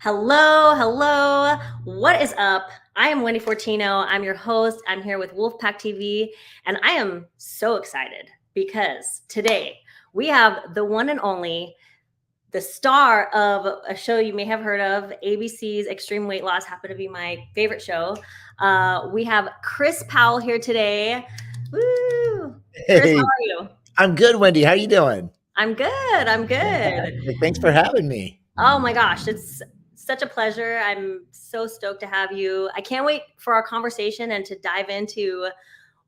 Hello, hello. What is up? I am Wendy Fortino. I'm your host. I'm here with WOLFpak TV, and I am so excited because today we have the one and only, the star of a show you may have heard of, ABC's Extreme Weight Loss, happened to be my favorite show. We have Chris Powell here today. Woo! Chris, how Hey, are you? I'm good, Wendy. How you doing? I'm good. I'm good. Fantastic. Thanks for having me. Oh my gosh, it's such a pleasure. I'm so stoked to have you. I can't wait for our conversation and to dive into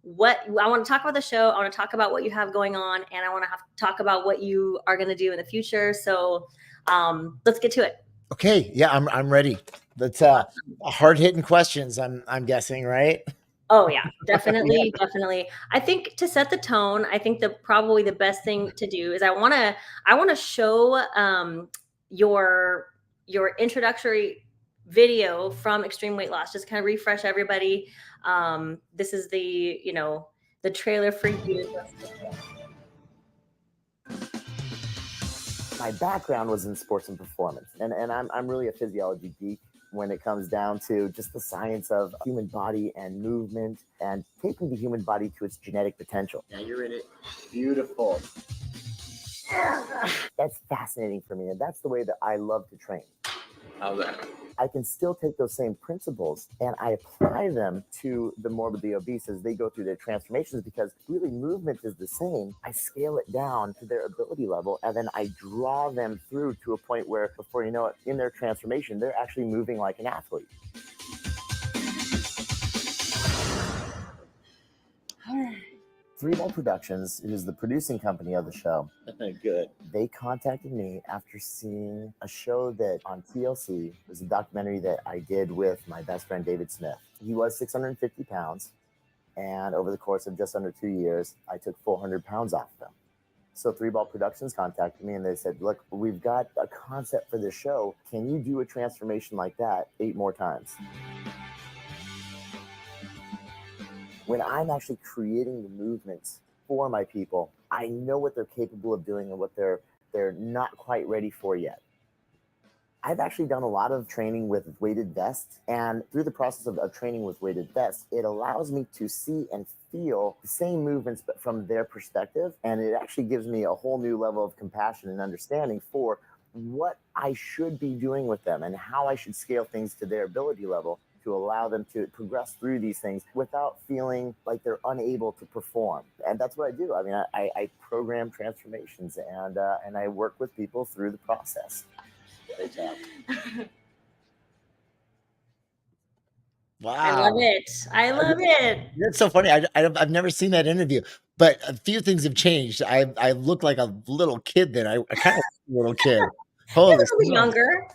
what I want to talk about the show. I want to talk about what you have going on, and I want to talk about what you are going to do in the future. So let's get to it. Okay, yeah, I'm ready. That's hard hitting questions. I'm guessing, right? Oh yeah, Yeah. definitely. I think to set the tone, I think probably the best thing to do is I want to show your introductory video from Extreme Weight Loss. Just kind of refresh everybody. This is the trailer for you. My background was in sports and performance, and I'm really a physiology geek when it comes down to just the science of human body and movement and taking the human body to its genetic potential. Yeah, you're in it. Beautiful. That's fascinating for me, and that's the way that I love to train. How's that? I can still take those same principles and I apply them to the morbidly obese as they go through their transformations, because really movement is the same. I scale it down to their ability level, and then I draw them through to a point where, before you know it, in their transformation, they're actually moving like an athlete. Three Ball Productions is the producing company of the show. Good. They contacted me after seeing a show that on TLC was a documentary that I did with my best friend David Smith. He was 650 pounds, and over the course of just under 2 years, I took 400 pounds off them. So Three Ball Productions contacted me and they said, look, we've got a concept for this show. Can you do a transformation like that 8 more times? When I'm actually creating the movements for my people, I know what they're capable of doing and what they're not quite ready for yet. I've actually done a lot of training with weighted vests, and through the process of training with weighted vests, it allows me to see and feel the same movements but from their perspective, and it actually gives me a whole new level of compassion and understanding for what I should be doing with them and how I should scale things to their ability level to allow them to progress through these things without feeling like they're unable to perform. And that's what I do. I mean, I program transformations and I work with people through the process. Great job. Wow. I love it. I love it. That's so funny. I've never seen that interview, but a few things have changed. I look like a little kid then. I kind of a little kid. You're a Holy little smokes. younger.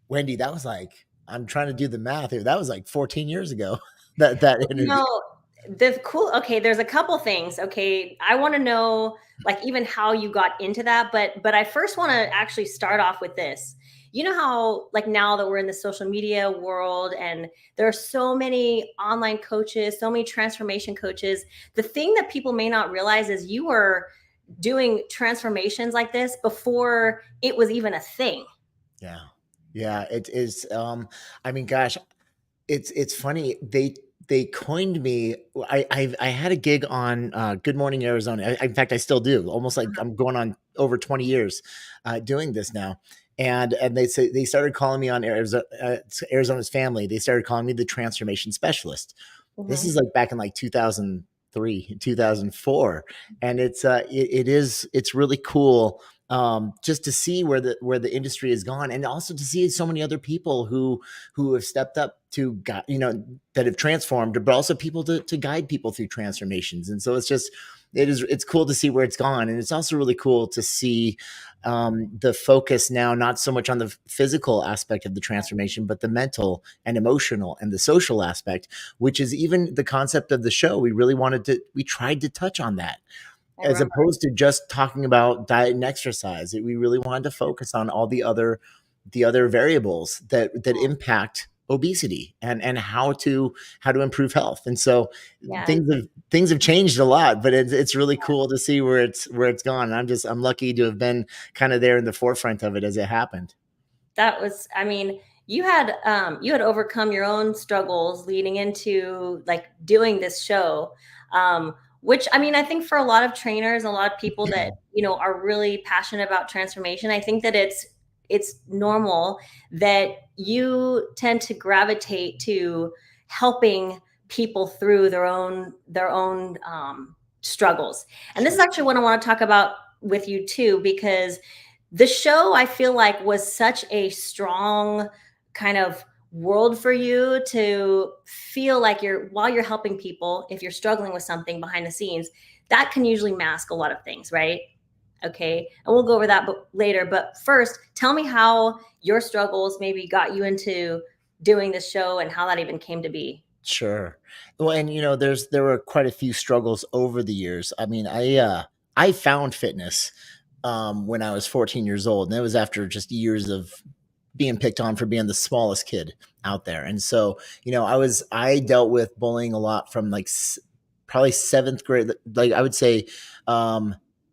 Wendy, that was like, I'm trying to do the math here. That was like 14 years ago. That interview. No, okay, there's a couple things. Okay, I want to know like even how you got into that, but I first want to actually start off with this. You know how like now that we're in the social media world and there are so many online coaches, so many transformation coaches, the thing that people may not realize is you were doing transformations like this before it was even a thing. Yeah. Yeah, it is. I mean, gosh, it's funny. They coined me. I had a gig on Good Morning Arizona. In fact, I still do. Almost like I'm going on over 20 years doing this now. And they started calling me on Arizona's Family. They started calling me the transformation specialist. Mm-hmm. This is like back in like 2003, 2004, and it's really cool. Just to see where the industry has gone, and also to see so many other people who have stepped up to guide, that have transformed, but also people to guide people through transformations. And so it's cool to see where it's gone. And it's also really cool to see the focus now, not so much on the physical aspect of the transformation, but the mental and emotional and the social aspect, which is even the concept of the show. We tried to touch on that. As opposed to just talking about diet and exercise, we really wanted to focus on all the other variables that impact obesity and how to improve health. And so things have changed a lot, but it's really cool to see where it's gone. I'm lucky to have been kind of there in the forefront of it as it happened. That was, I mean, you had overcome your own struggles leading into like doing this show. Which I mean, I think for a lot of trainers, a lot of people that, are really passionate about transformation, I think that it's normal that you tend to gravitate to helping people through their own struggles. And this is actually what I want to talk about with you too, because the show I feel like was such a strong kind of world for you to feel like while you're helping people, if you're struggling with something behind the scenes, that can usually mask a lot of things, right? Okay. And we'll go over that later. But first, tell me how your struggles maybe got you into doing this show and how that even came to be. Sure. Well, and there were quite a few struggles over the years. I mean, I found fitness when I was 14 years old, and that was after just years of being picked on for being the smallest kid out there. And so, I dealt with bullying a lot from like probably seventh grade. Like I would say,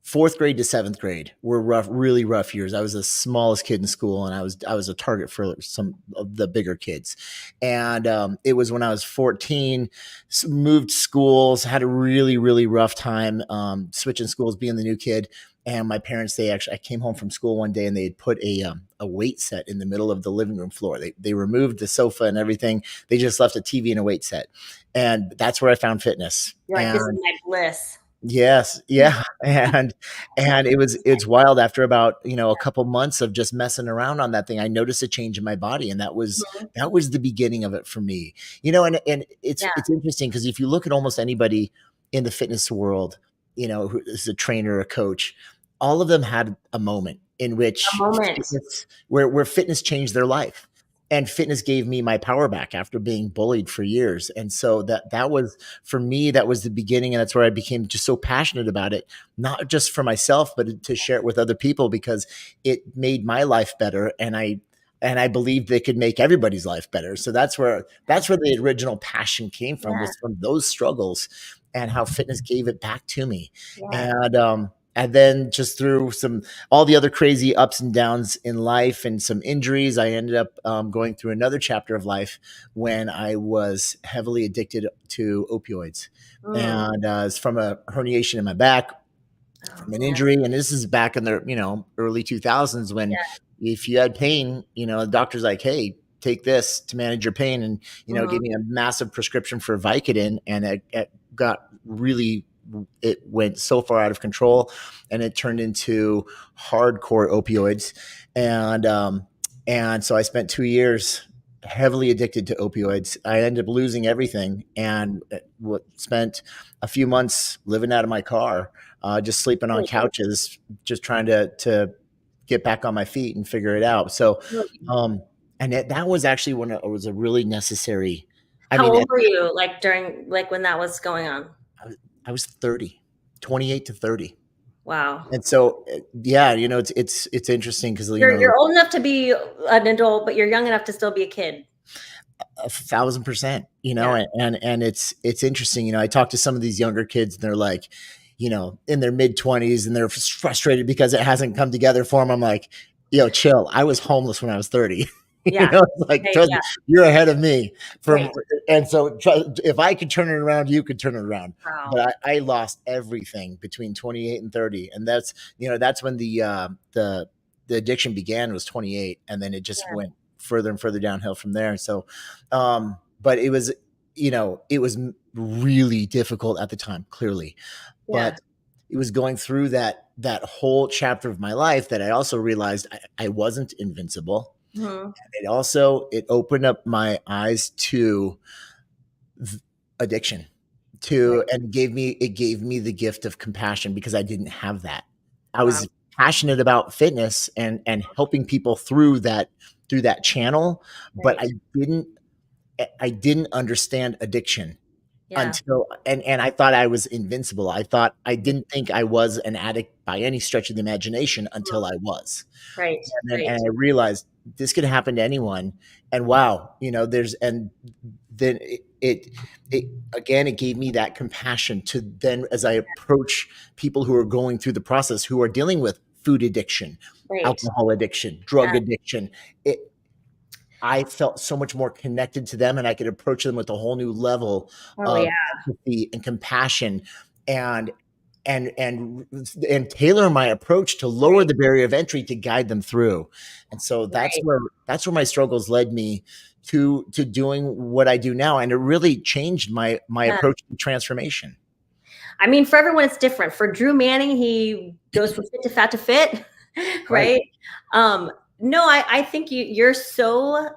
fourth grade to seventh grade were rough, really rough years. I was the smallest kid in school, and I was a target for some of the bigger kids. And it was when I was 14, moved schools, had a really, really rough time switching schools, being the new kid. And my parents, I came home from school one day and they had put a weight set in the middle of the living room floor. They removed the sofa and everything. They just left a TV and a weight set. And that's where I found fitness. You're like, this is my bliss. Yes. Yeah. And it's wild. After about, a couple months of just messing around on that thing, I noticed a change in my body. And that was the beginning of it for me, and it's interesting because if you look at almost anybody in the fitness world, who is a trainer, a coach, all of them had a moment in which where fitness changed their life. And fitness gave me my power back after being bullied for years. And so that was, for me, that was the beginning. And that's where I became just so passionate about it, not just for myself, but to share it with other people, because it made my life better. And I believed they could make everybody's life better. So that's where the original passion came from, was from those struggles and how fitness gave it back to me. And then just through all the other crazy ups and downs in life and some injuries, I ended up going through another chapter of life when I was heavily addicted to opioids. And it's from a herniation in my back, from an injury. And this is back in the, early 2000s when if you had pain, the doctor's like, hey, take this to manage your pain. And, gave me a massive prescription for Vicodin, and it got really, it went so far out of control, and it turned into hardcore opioids. And so I spent 2 years heavily addicted to opioids. I ended up losing everything, and spent a few months living out of my car, just sleeping on couches, just trying to get back on my feet and figure it out. So, and that was actually when it was a really necessary. How old were you when that was going on? I was 30, 28 to 30. Wow. And so, it's interesting because you're old enough to be an adult, but you're young enough to still be a kid. 1,000%, and it's interesting. I talk to some of these younger kids, and they're like, in their mid 20s, and they're frustrated because it hasn't come together for them. I'm like, chill. I was homeless when I was 30. It's like, you're ahead of me and so if I could turn it around, you could turn it around. Wow. But I lost everything between 28 and 30. And that's when the addiction began, was 28. And then it just went further and further downhill from there. So, but it was, it was really difficult at the time, clearly, but it was going through that whole chapter of my life that I also realized I wasn't invincible. And it opened up my eyes to addiction, and it gave me the gift of compassion, because I didn't have that. I was passionate about fitness and helping people through that channel, but I didn't understand addiction until, and I thought I was invincible. I didn't think I was an addict by any stretch of the imagination until I was. Right. And I realized this could happen to anyone. And wow, and then it again, it gave me that compassion to then, as I approach people who are going through the process, who are dealing with food addiction, Right. alcohol addiction, drug addiction. I felt so much more connected to them, and I could approach them with a whole new level of empathy and compassion, and tailor my approach to lower the barrier of entry to guide them through. And so that's where my struggles led me to doing what I do now, and it really changed my approach to transformation. I mean, for everyone, it's different. For Drew Manning, he goes from fit to fat to fit, right? No, I think you're so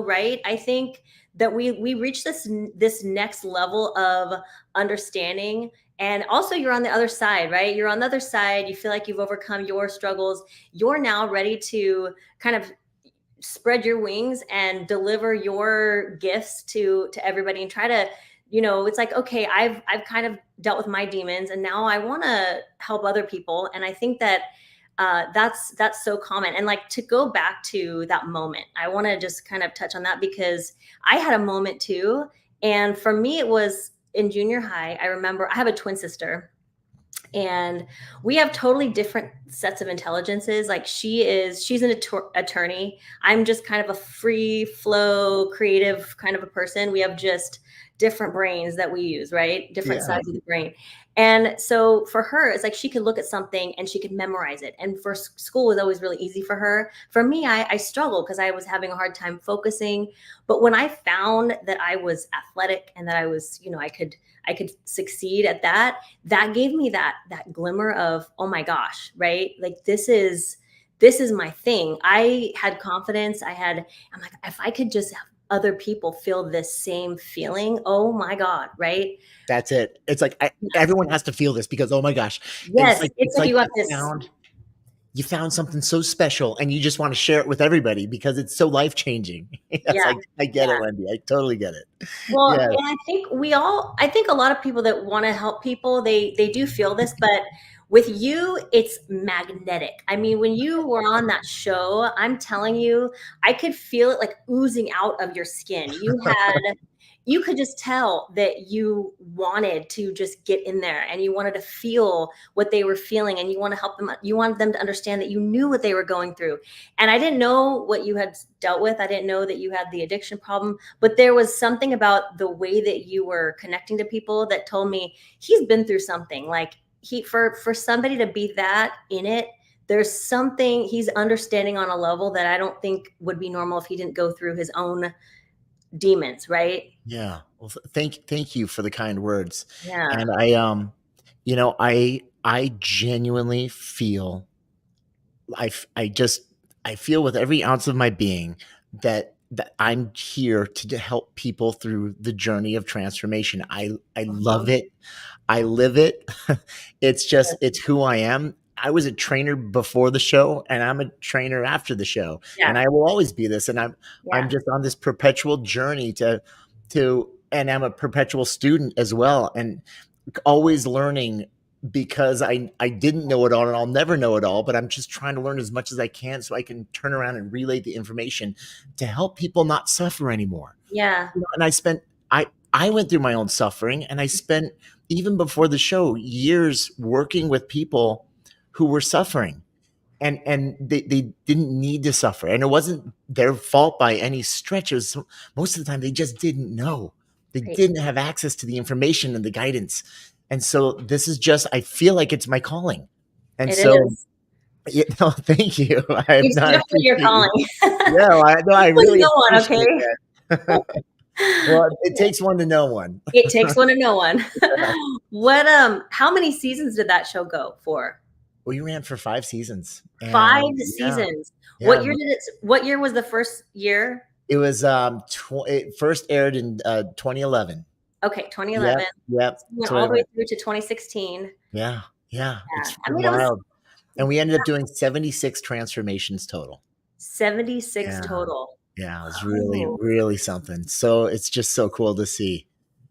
right. I think that we reach this next level of understanding, and also you're on the other side, right? You're on the other side. You feel like you've overcome your struggles. You're now ready to kind of spread your wings and deliver your gifts to everybody, and try to, it's like, okay, I've kind of dealt with my demons, and now I want to help other people. And I think that that's so common. And like, to go back to that moment, I want to just kind of touch on that, because I had a moment too. And for me, it was in junior high. I remember I have a twin sister, and we have totally different sets of intelligences. Like, she's an attorney. I'm just kind of a free flow, creative kind of a person. We have just different brains that we use, right? Different sides of the brain. And so for her, it's like she could look at something and she could memorize it. And for school was always really easy for her. For me, I struggled because I was having a hard time focusing. But when I found that I was athletic and that I was, I could succeed at that, that gave me that glimmer of, oh my gosh, right? Like, this is my thing. I had confidence. I'm like, if I could just have other people feel this same feeling, oh my God, right? That's it. It's like everyone has to feel this, because oh my gosh. Yes, it's like you got this. You found something so special, and you just want to share it with everybody because it's so life-changing. I get it, Wendy. I totally get it. Well, and I think a lot of people that want to help people, they do feel this, but with you, it's magnetic. I mean, when you were on that show, I'm telling you, I could feel it like oozing out of your skin. You could just tell that you wanted to just get in there, and you wanted to feel what they were feeling, and you want to help them. You wanted them to understand that you knew what they were going through. And I didn't know what you had dealt with. I didn't know that you had the addiction problem, but there was something about the way that you were connecting to people that told me he's been through something. Like, for somebody to be that in it, there's something he's understanding on a level that I don't think would be normal if he didn't go through his own demons, right? Yeah. Well, thank you for the kind words. Yeah. And I genuinely feel, I feel with every ounce of my being that I'm here to help people through the journey of transformation. I love it. I live it. It's who I am. I was a trainer before the show, and I'm a trainer after the show, and I will always be this. And I'm just on this perpetual journey and I'm a perpetual student as well, and always learning, because I didn't know it all, and I'll never know it all, but I'm just trying to learn as much as I can so I can turn around and relay the information to help people not suffer anymore. Yeah. And I went through my own suffering, and I spent, even before the show, years working with people who were suffering, and they didn't need to suffer. And it wasn't their fault by any stretch. It was, most of the time, they just didn't know. They didn't have access to the information and the guidance. And so this is just, I feel like it's my calling. And thank you. It's definitely your calling. I really appreciate it. Well, it takes one to know one. It takes one to know one. How many seasons did that show go for? Well, you ran for 5 seasons. 5 seasons. Yeah. What year was the first year? It was it first aired in 2011. Okay, 2011. Yep. Went all the way through to 2016. Yeah. It's wild. And we ended up doing 76 transformations total. 76 total. Yeah, it was really, really something. So it's just so cool to see.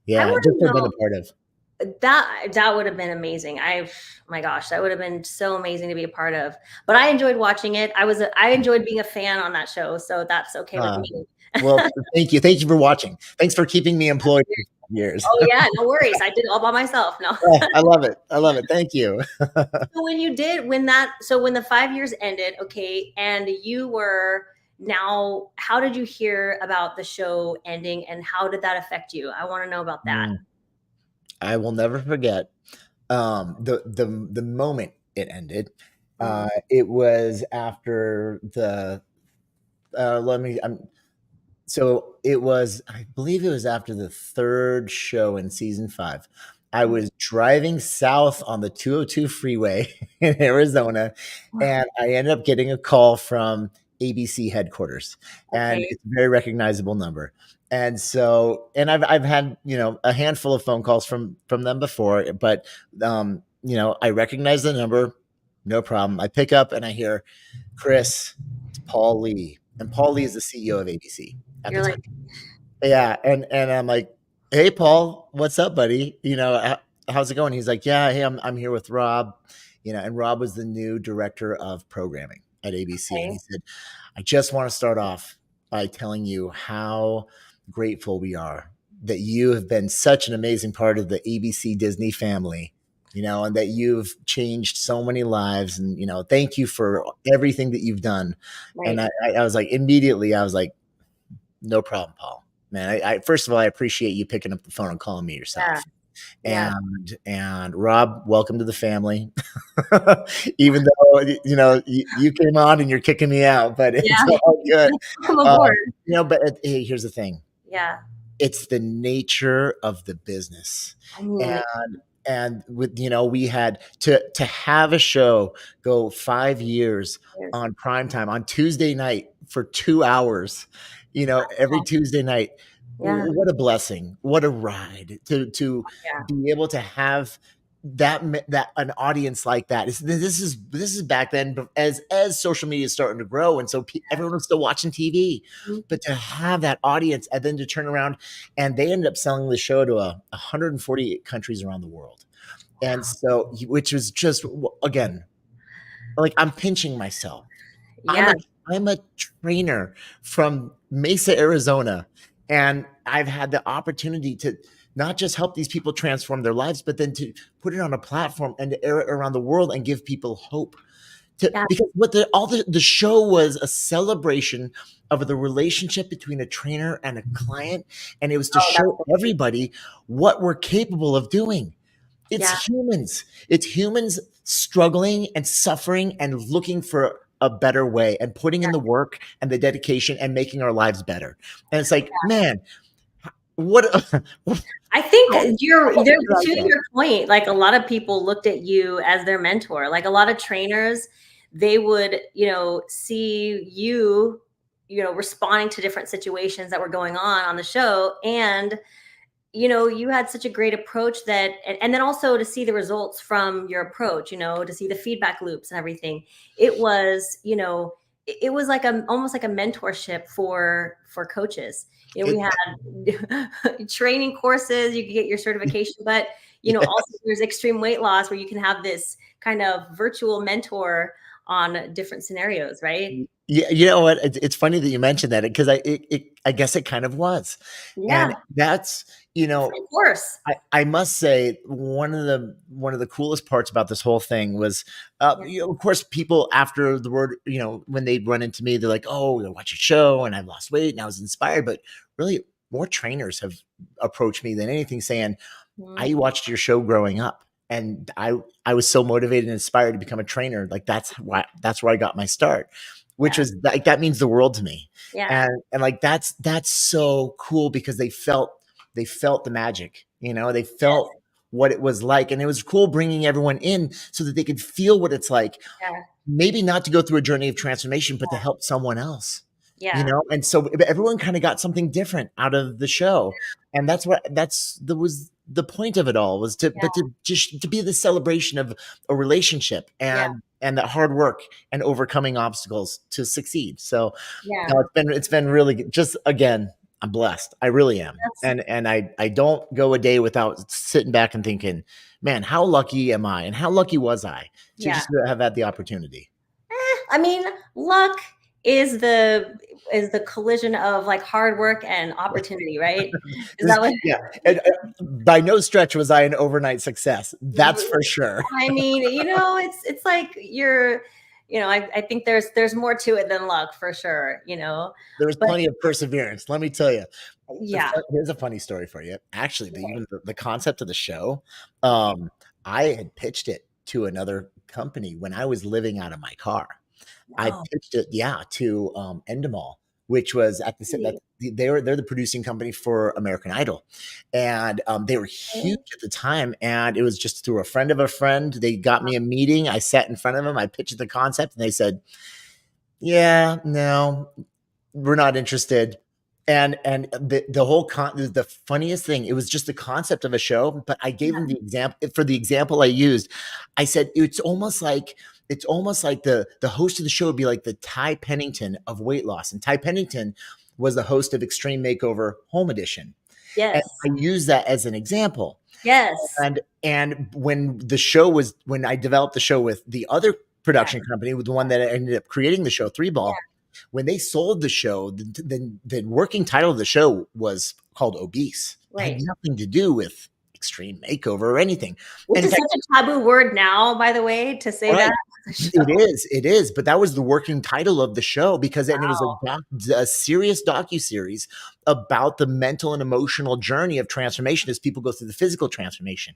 Yeah, just to have been a part of. That would have been amazing. My gosh, that would have been so amazing to be a part of. But I enjoyed watching it. I enjoyed being a fan on that show, so that's okay with me. Well, thank you for watching. Thanks for keeping me employed. years. Oh yeah, no worries. I did it all by myself. No. Oh, I love it. I love it. Thank you. So when the 5 years ended, okay, and you were now, how did you hear about the show ending and how did that affect you? I want to know about that. I will never forget the moment it ended. It was after the so it was, I believe it was after the third show in season 5. I was driving south on the 202 freeway in Arizona, and I ended up getting a call from ABC headquarters, and Okay. it's a very recognizable number. And so, and I've had, a handful of phone calls from them before, but I recognize the number, no problem. I pick up and I hear, Chris, it's Paul Lee, and Paul Lee is the CEO of ABC at You're the like, time. Yeah, and I'm like, hey, Paul, what's up, buddy? How's it going? He's like, yeah, hey, I'm here with Rob, and Rob was the new director of programming at ABC, and he said, I just want to start off by telling you how grateful we are that you have been such an amazing part of the ABC Disney family, and that you've changed so many lives, and thank you for everything that you've done. right. And I was like, immediately, I was like, no problem, Paul. Man, I first of all, I appreciate you picking up the phone and calling me yourself. Yeah. And Rob, welcome to the family. Even though you came on and you're kicking me out, but it's all good. Come aboard. But hey, here's the thing. Yeah. It's the nature of the business. I mean, And with we had to have a show go 5 years on primetime on Tuesday night for 2 hours, every Tuesday night. yeah. What a blessing! What a ride to be able to have that an audience like that. This is back then, as social media is starting to grow, and so everyone was still watching TV, but to have that audience and then to turn around, and they ended up selling the show to 148 countries around the world, and so which was just, again, like, I'm pinching myself. Yeah. I'm a trainer from Mesa, Arizona, and I've had the opportunity to not just help these people transform their lives, but then to put it on a platform and to air it around the world and give people hope. Because what the show was a celebration of the relationship between a trainer and a client, and it was to show everybody what we're capable of doing. It's humans. It's humans struggling and suffering and looking for a better way and putting in the work and the dedication and making our lives better. And it's like, man, what I think to your point, like, a lot of people looked at you as their mentor. Like, a lot of trainers, they would, see you, responding to different situations that were going on the show. And you had such a great approach that, and then also to see the results from your approach, to see the feedback loops and everything. It was, it was like almost like a mentorship for coaches. We had training courses, you could get your certification, but also there's extreme weight loss where you can have this kind of virtual mentor on different scenarios, right? Yeah, you know what? It's funny that you mentioned that, because I guess it kind of was. Yeah. And that's, Of course. I must say, one of the coolest parts about this whole thing was, of course, people after the word, when they'd run into me, they're like, oh, I watch your show and I've lost weight and I was inspired. But really, more trainers have approached me than anything, saying, I watched your show growing up, and I was so motivated and inspired to become a trainer. Like, that's where I got my start, which was like, that means the world to me. Yeah. And like, that's so cool, because they felt the magic, they felt what it was like. And it was cool bringing everyone in so that they could feel what it's like, maybe not to go through a journey of transformation, but to help someone else. And so everyone kind of got something different out of the show. And that was the point of it all, was to be the celebration of a relationship and that hard work and overcoming obstacles to succeed. So it's been really good. Just, again, I'm blessed. I really am. And I don't go a day without sitting back and thinking, man, how lucky am I? And how lucky was I to just have had the opportunity? I mean, luck is the collision of like hard work and opportunity, right? Is that what? Yeah, and by no stretch was I an overnight success. That's for sure. I mean, it's like I think there's more to it than luck for sure, There was but plenty of perseverance. Let me tell you. yeah. Here's a funny story for you. Actually, even the concept of the show, I had pitched it to another company when I was living out of my car. I No. pitched it, to Endemol, which was at they're the producing company for American Idol, and they were huge at the time. And it was just through a friend of a friend. They got me a meeting. I sat in front of them. I pitched the concept, and they said, "Yeah, no, we're not interested." And the funniest thing, it was just the concept of a show, but I gave them the example. For the example I used, I said it's almost like the host of the show would be like the Ty Pennington of weight loss, and Ty Pennington was the host of Extreme Makeover Home Edition. Yes. And I use that as an example. Yes. And when I developed the show with the other production company, with the one that ended up creating the show, Three Ball. When they sold the show, the working title of the show was called Obese. Right. It had nothing to do with Extreme Makeover or anything. Which is such a taboo word now, by the way, to say that. It is. But that was the working title of the show, because and it was a serious docuseries about the mental and emotional journey of transformation as people go through the physical transformation.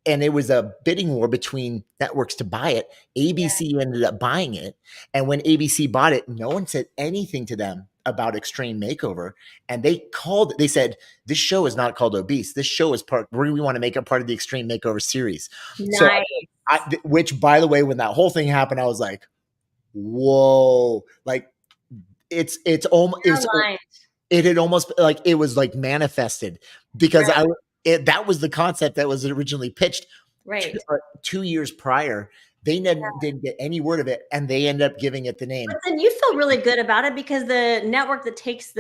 And it was a bidding war between networks to buy it. ABC ended up buying it. And when ABC bought it, no one said anything to them about Extreme Makeover. And they said, this show is not called Obese. This show is we want to make it part of the Extreme Makeover series. Nice. So which, by the way, when that whole thing happened, I was like, whoa, like it had almost like, it was like manifested, because that was the concept that was originally pitched. Right. 2 years prior. They didn't get any word of it, and they ended up giving it the name. But then you feel really good about it, because the network that takes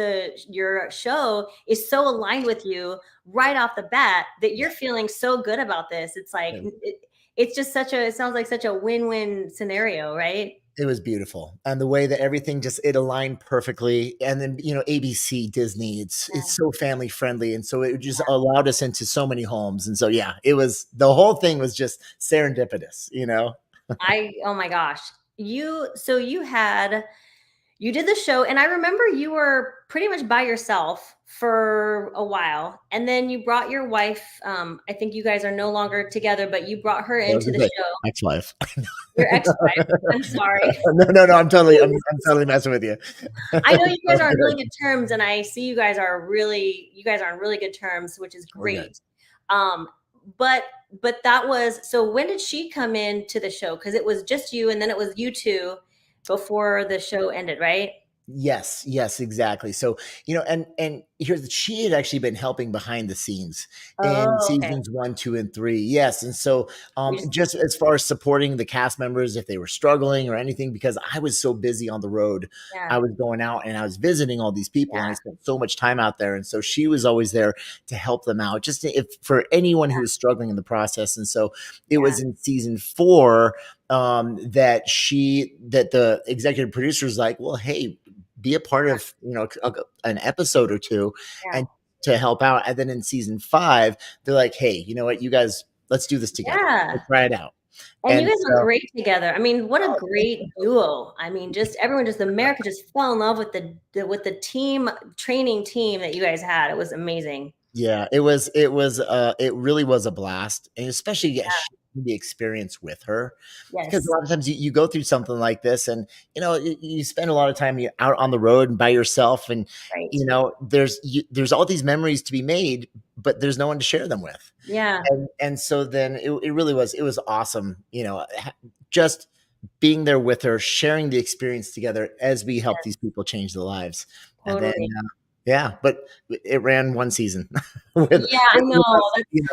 your show is so aligned with you right off the bat that you're feeling so good about this. It's like it's just it sounds like such a win-win scenario, right? It was beautiful. And the way that everything it aligned perfectly. And then, ABC, Disney, it's so family friendly. And so it just allowed us into so many homes. And so, the whole thing was just serendipitous, Oh my gosh. You did the show, and I remember you were pretty much by yourself for a while, and then you brought your wife. I think you guys are no longer together, but you brought her into the show. Ex-wife. Your ex-wife. I'm sorry. No, I'm totally messing with you. I know you guys are on really good terms, and I see you guys are on really good terms, which is great. But that was, so when did she come into the show? Because it was just you, and then it was you two before the show ended, right? Yes, exactly. So, and she had actually been helping behind the scenes in seasons 1, 2, and 3. Yes. And so, just as far as supporting the cast members, if they were struggling or anything, because I was so busy on the road, I was going out and I was visiting all these people, and I spent so much time out there. And so she was always there to help them out, just for anyone who was struggling in the process. And so it was in season 4 that the executive producer was like, well, hey, be a part of, an episode or two and to help out. And then in season 5, they're like, hey, you know what, you guys, let's do this together. Let's try it out. And you guys are great together. I mean, what a great duo. I mean, America just fell in love with the team, training team that you guys had. It was amazing. Yeah, it really was a blast. And especially the experience with her, because a lot of times you go through something like this, and you spend a lot of time out on the road and by yourself, and there's all these memories to be made, but there's no one to share them with. And so then it really was awesome, just being there with her, sharing the experience together as we help these people change their lives. Totally. And then but it ran 1 season. I know.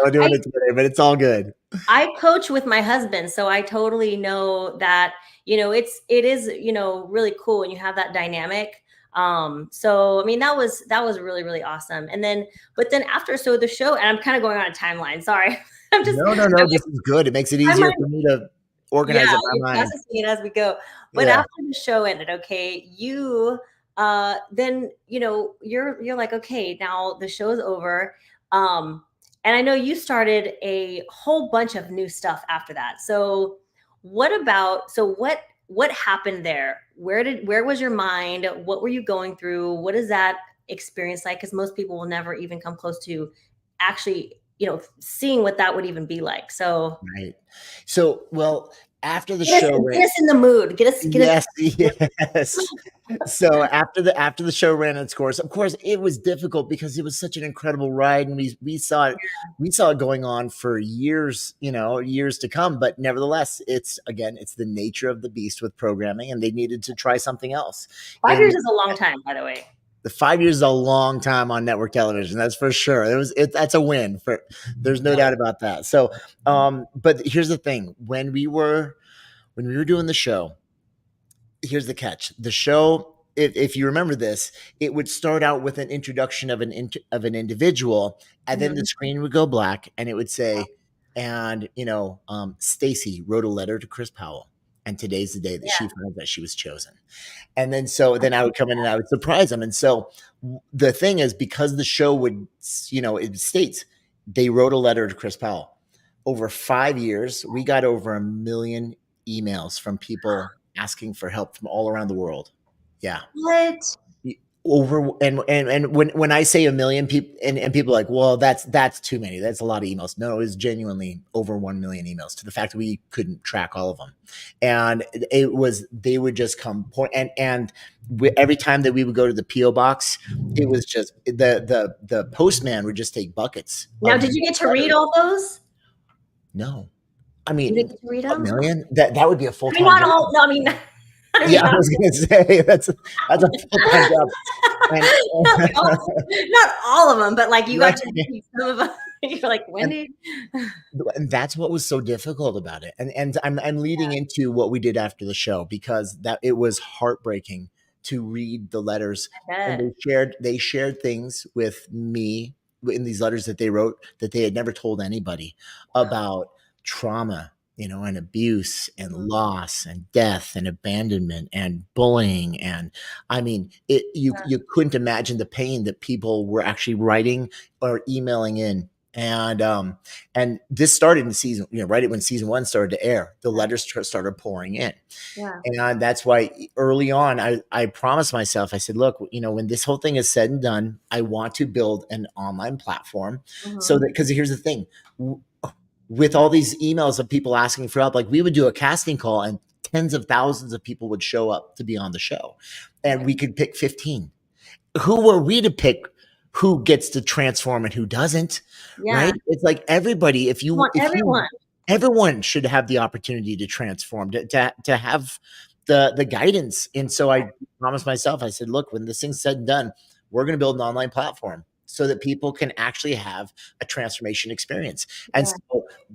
Doing it together, but it's all good. I coach with my husband, so I totally know that, it is, really cool when you have that dynamic. So, I mean, that was really, really awesome. And then, after, so the show, and I'm kind of going on a timeline, sorry. No, this is good. It makes it easier for me to organize it in my mind. Processing it as we go. But Yeah. after the show ended, okay, you then you're like, okay, now the show's over. And I know you started a whole bunch of new stuff after that. So what happened there? Where was your mind? What were you going through? What is that experience like? Because most people will never even come close to actually, seeing what that would even be like. So Right. So, well, after the get us, show, get us in the mood. yes, yes. So after the show ran its course, of course, it was difficult because it was such an incredible ride, and we saw it going on for years, years to come. But nevertheless, it's the nature of the beast with programming, and they needed to try something else. 5 years is a long time, by the way. The 5 years is a long time on network television. That's for sure. That's a win. There's no doubt about that. So, but here's the thing: when we were doing the show, here's the catch. The show, if you remember this, it would start out with an introduction of an individual, and then the screen would go black, and it would say, and Stacy wrote a letter to Chris Powell, and today's the day that she found that she was chosen. And then then I would come in and I would surprise them. And so the thing is, because the show would, it states they wrote a letter to Chris Powell. Over 5 years, we got over 1 million emails from people asking for help from all around the world. Yeah. What? And when I say 1 million people, and people are like, well, that's too many. That's a lot of emails. No, it was genuinely over 1 million emails, to the fact that we couldn't track all of them. And they would just come and every time that we would go to the PO box, it was just the postman would just take buckets. Now, did you get to read all those? No. I mean, you get to read 1 million? That would be a full-time not job. all. No, I mean. Yeah, I was going to say that's a full-time job. Not all of them, but like you got to see some of them. You're like, Wendy. And that's what was so difficult about it. And I'm leading into what we did after the show, because it was heartbreaking to read the letters. And they shared things with me in these letters that they wrote that they had never told anybody about trauma, and abuse and loss and death and abandonment and bullying. And I mean, you couldn't imagine the pain that people were actually writing or emailing in. And this started in season, right when season 1 started to air, the letters started pouring in. Yeah. And that's why early on, I promised myself, I said, look, when this whole thing is said and done, I want to build an online platform so that, because here's the thing, with all these emails of people asking for help, like we would do a casting call and tens of thousands of people would show up to be on the show, and we could pick 15. Who were we to pick who gets to transform and who doesn't? Right? It's like everybody, everyone should have the opportunity to transform, to have the guidance. And so I promised myself, I said, look, when this thing's said and done, we're going to build an online platform so that people can actually have a transformation experience. And so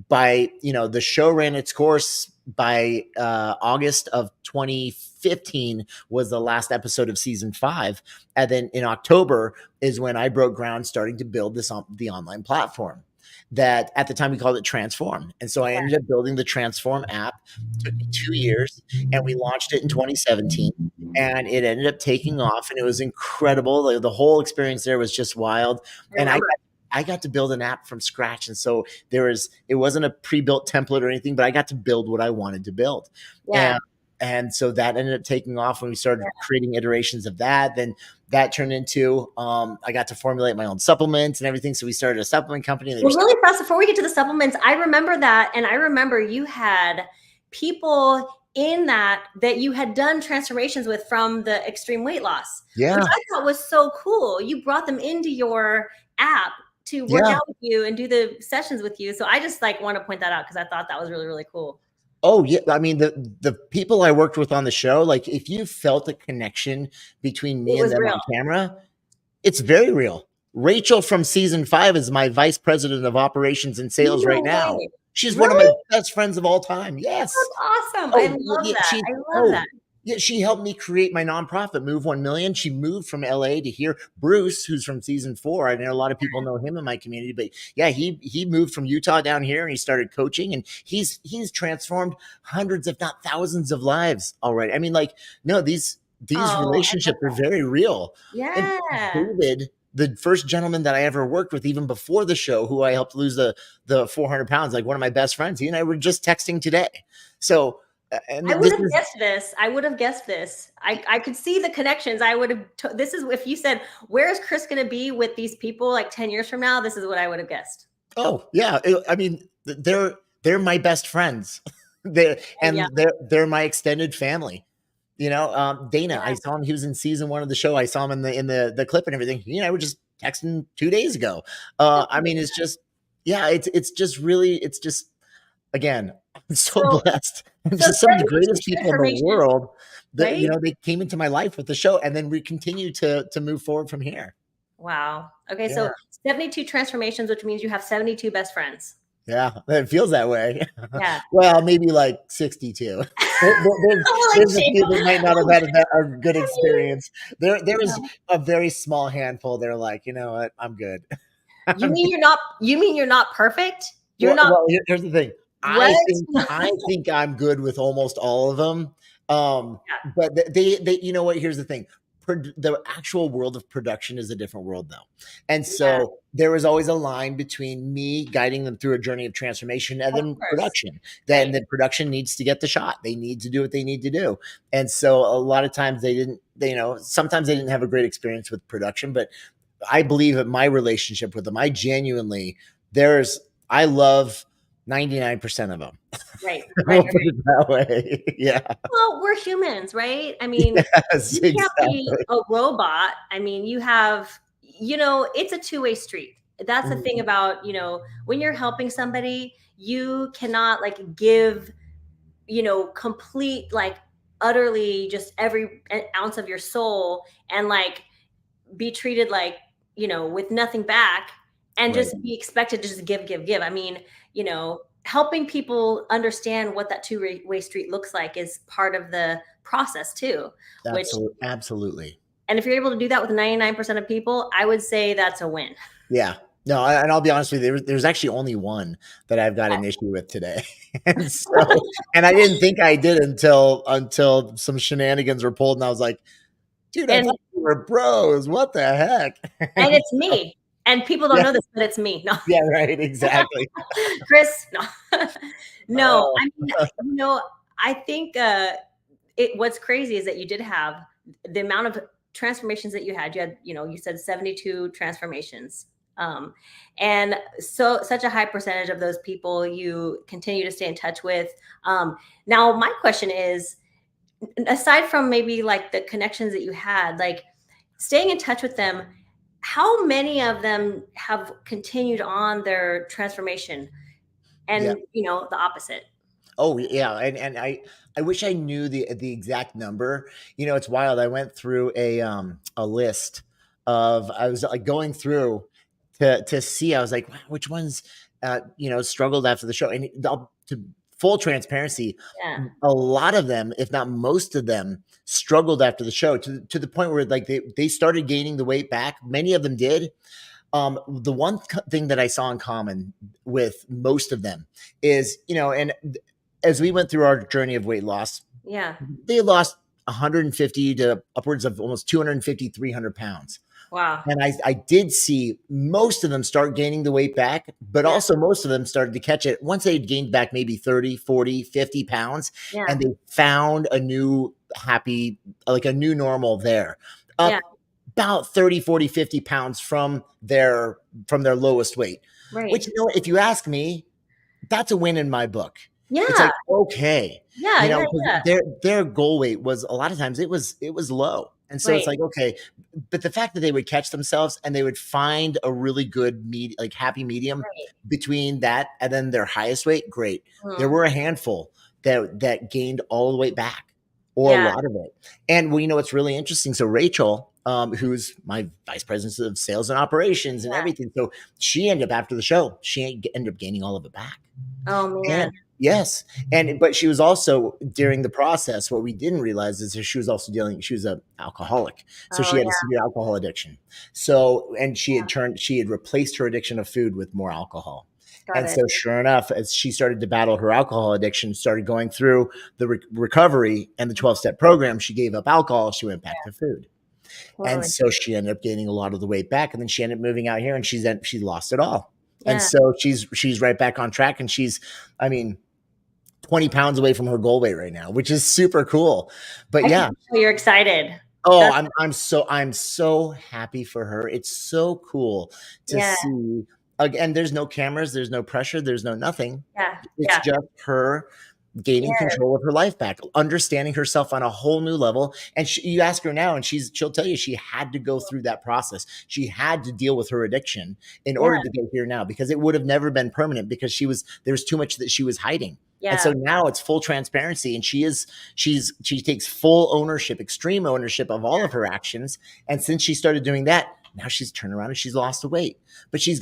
by, the show ran its course by August of 2015 was the last episode of season 5. And then in October is when I broke ground starting to build the online platform that at the time we called it Transform. And so I ended up building the Transform app. It took me 2 years, and we launched it in 2017, and it ended up taking off, and it was incredible. The whole experience there was just wild. And I got to build an app from scratch. And so it wasn't a pre-built template or anything, but I got to build what I wanted to build. Yeah. And so that ended up taking off when we started creating iterations of that. Then that turned into, I got to formulate my own supplements and everything. So we started a supplement company. Well, really fast, before we get to the supplements, I remember that. And I remember you had people in that you had done transformations with from the extreme weight loss. Yeah. Which I thought was so cool. You brought them into your app to work out with you and do the sessions with you. So I just want to point that out because I thought that was really, really cool. Oh yeah. I mean, the people I worked with on the show, like if you felt a connection between me and them on camera, it's very real. Rachel from season 5 is my vice president of operations and sales right now. She's one of my best friends of all time. Yes. That's awesome. I love that. I love that. Yeah, she helped me create my nonprofit, Move 1 Million. She moved from LA to here. Bruce, who's from season 4, I know a lot of people know him in my community, but yeah, he moved from Utah down here and he started coaching, and he's transformed hundreds, if not thousands, of lives already. I mean, like, no, these relationships are very real. And Yeah. David, the first gentleman that I ever worked with, even before the show, who I helped lose the 400 pounds, like one of my best friends, he and I were just texting today. So. And I would have guessed this. I would have guessed this. I could see the connections. I would have. This is if you said, "Where is Chris going to be with these people like 10 years from now?" This is what I would have guessed. Oh yeah, I mean, they're my best friends. They're my extended family. You know, Dana, Yeah. I saw him. He was in season 1 of the show. I saw him in the clip and everything. He and I were just texting 2 days ago. I mean, it's just, yeah, it's just really, it's just, again, I'm so blessed. I'm just some of the greatest people in the world that, right? you know, they came into my life with the show, and then we continue to move forward from here. Wow. Okay. So 72 transformations, which means you have 72 best friends. Yeah, it feels that way. Yeah. Well, maybe like 62. There's a few that might not have had a good experience. There is a very small handful. They're like, you know what, I'm good. You mean you're not perfect? You're not. Well, here's the thing. I think I'm good with almost all of them. But they, you know what? Here's the thing. The actual world of production is a different world, though. And so there was always a line between me guiding them through a journey of transformation and then production. Then the production needs to get the shot. They need to do what they need to do. And so a lot of times sometimes they didn't have a great experience with production, but I believe that my relationship with them, I love 99% of them. Right. Put it that way. Yeah. Well, we're humans, right? I mean, you can't be a robot. I mean, it's a two-way street. That's the thing about, when you're helping somebody, you cannot give, complete, utterly just every ounce of your soul and be treated with nothing back and just be expected to just give. I mean, helping people understand what that two-way street looks like is part of the process too. Absolutely. And if you're able to do that with 99% of people, I would say that's a win. Yeah. No, and I'll be honest with you, there's actually only one that I've got an issue with today. and I didn't think I did until some shenanigans were pulled, and I was like, dude, I thought we were bros. What the heck? And it's me. And people don't know this, but it's me. No. Yeah, right. Exactly. Chris, no. No, I mean, I think what's crazy is that you did have the amount of transformations that you had. You said 72 transformations. And so such a high percentage of those people you continue to stay in touch with. Now, my question is, aside from maybe the connections that you had, staying in touch with them, how many of them have continued on their transformation and, the opposite? Oh yeah. And I wish I knew the exact number. It's wild. I went through a list I was going through to see, I was like, wow, which ones, struggled after the show. And to full transparency, a lot of them, if not most of them, struggled after the show to the point where they started gaining the weight back. Many of them did. The one thing that I saw in common with most of them is, and as we went through our journey of weight loss, they lost 150 to upwards of almost 250, 300 pounds. Wow. And I did see most of them start gaining the weight back, but also most of them started to catch it once they gained back maybe 30, 40, 50 pounds. And they found a new a new normal there. About 30, 40, 50 pounds from their lowest weight. Right. Which, if you ask me, that's a win in my book. Yeah. It's like, okay. Yeah. Their goal weight was, a lot of times it was low. And so it's like, okay, but the fact that they would catch themselves and they would find a really good happy medium between that and then their highest weight, great. There were a handful that gained all the way back, or a lot of it. And what's really interesting. So Rachel, who's my vice president of sales and operations and everything. So she ended up, after the show, she ended up gaining all of it back. Oh man. And yes, but she was also during the process. What we didn't realize is that she was also she was an alcoholic, so Oh she had a yeah. severe alcohol addiction. So, and she had replaced her addiction of food with more alcohol. Got And it. so, sure enough, as she started to battle her alcohol addiction, started going through the recovery and the 12-step program, she gave up alcohol. She went back to food. And Totally. so she ended up gaining a lot of the weight back, and then she ended up moving out here, and she lost it all. And Yeah. so she's right back on track, and I mean, 20 pounds away from her goal weight right now, which is super cool. But I can yeah, tell you're excited. oh, That's I'm so happy for her. It's so cool to yeah. see. Again, there's no cameras, there's no pressure, there's no nothing. Yeah. It's Yeah. just her gaining Yeah. control of her life back, understanding herself on a whole new level. And you ask her now, and she'll tell you she had to go through that process. She had to deal with her addiction in Yeah. order to get here now, because it would have never been permanent, because there was too much that she was hiding. And so Yeah. now it's full transparency, and she takes full ownership, extreme ownership of all of her actions. And since she started doing that, now she's turned around and she's lost the weight, but she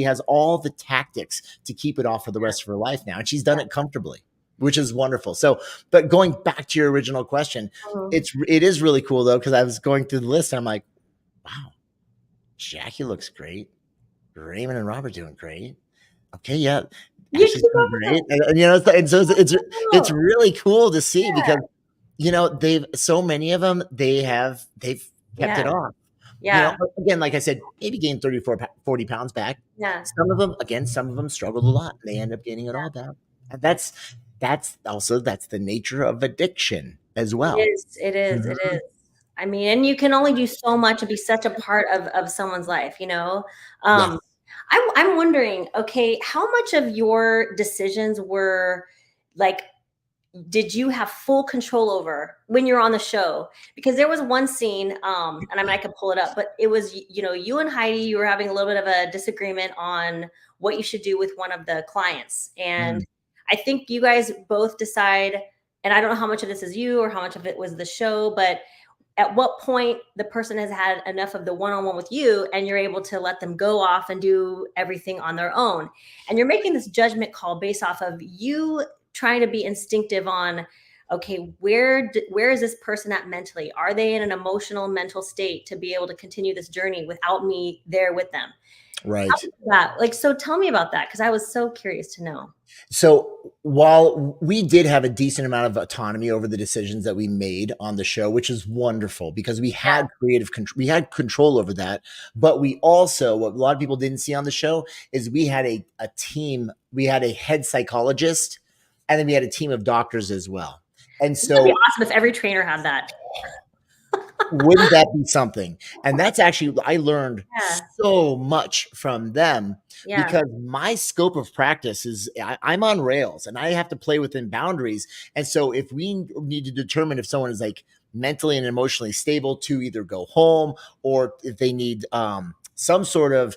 has all the tactics to keep it off for the rest of her life now. And she's done it comfortably, which is wonderful. So, but going back to your original question, Mhm. it is really cool though, because I was going through the list and I'm like, wow, Jackie looks great. Raymond and Robert doing great. Okay, yeah, You Ashley's keep doing up with great. it. And so it's Oh, really cool to see, because they've so many of them, they've kept it yeah. off. Yeah. Again, like I said, maybe gained 40 pounds back. Yeah. Some of them struggled a lot. And they end up gaining it all back. And that's the nature of addiction as It well. is. It is. It Mhm. is. I mean, and you can only do so much to be such a part of someone's life, you know? Yes. I'm wondering, okay, how much of your decisions were like, did you have full control over when you're on the show? Because there was one scene, and I mean, I could pull it up, but it was, you and Heidi, you were having a little bit of a disagreement on what you should do with one of the clients. And Mm. I think you guys both decide, and I don't know how much of this is you or how much of it was the show, but at what point the person has had enough of the one-on-one with you and you're able to let them go off and do everything on their own. And you're making this judgment call based off of you trying to be instinctive on, okay, where is this person at mentally? Are they in an emotional, mental state to be able to continue this journey without me there with them? How Right. is that? Like, so tell me about that, because I was so curious to know. So while we did have a decent amount of autonomy over the decisions that we made on the show, which is wonderful, because we had we had control over that. But we also, what a lot of people didn't see on the show, is we had a team. We had a head psychologist, and then we had a team of doctors as well. And It would be so, awesome if every trainer had that. wouldn't that be something? And that's actually, I learned Yeah. so much from them, Yeah. because my scope of practice is I'm on rails and I have to play within boundaries. And so if we need to determine if someone is like mentally and emotionally stable to either go home, or if they need some sort of,